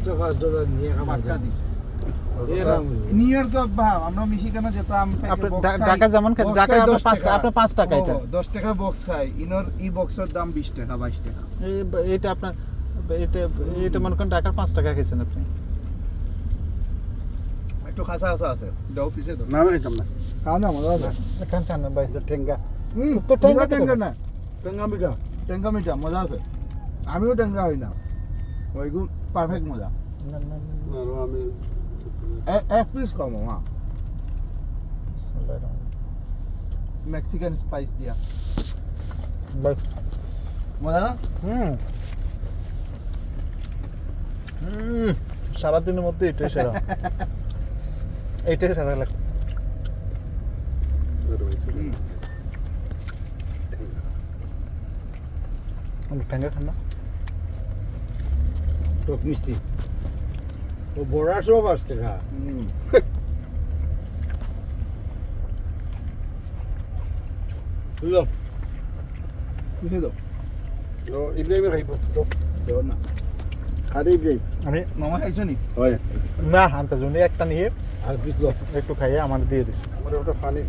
একটা $5 নিয়ে পাক্কা দিছে এরকম নিয়ার তো ভাব আমরা মিশিগানে যেতাম আপনি ঢাকা যেমন খাই ঢাকায় আপনি 5 টাকা আপনি 5 টাকা এটা 10 টাকা বক্স খাই ইনর ই বক্সের দাম 20 টাকা 22 টাকা এটা আপনার এটা মনে করেন ঢাকার 5 টাকা খাইছেন আপনি একটু খাসা খাসা আছে এটা অফিসে তো না খাইতাম না খাও না মজা আছে খান খান ভাই এটা ঠেঙ্গা তো টেঙ্গা টেঙ্গা না ঠেঙ্গা মিঠা টেঙ্গা মিঠা মজা আছে আমিও টেঙ্গা হই না ওইগুলো পারফেক্ট মজা আর আমি এক পিস কম হ্যাঁ বিসমিল্লাহির রহমানির মেক্সিকান স্পাইস দিয়া ভাই মজা না সারাদিনের মধ্যে এটাই সেরা এইটাই সেরা লাগে ঠ্যাঙ্গা খান না টক মিষ্টি ও বড়া সব আসতে খা বুঝলো বুঝে দাও ও ইব্রাহিম খাইব তো দেও না আরে ইব্রাহিম আমি মামা খাইছো নি হয় না আনতে জন্য একটা নিয়ে আর পিছলো একটু খাইয়ে আমার দিয়ে দিছি আমার ওটা পানি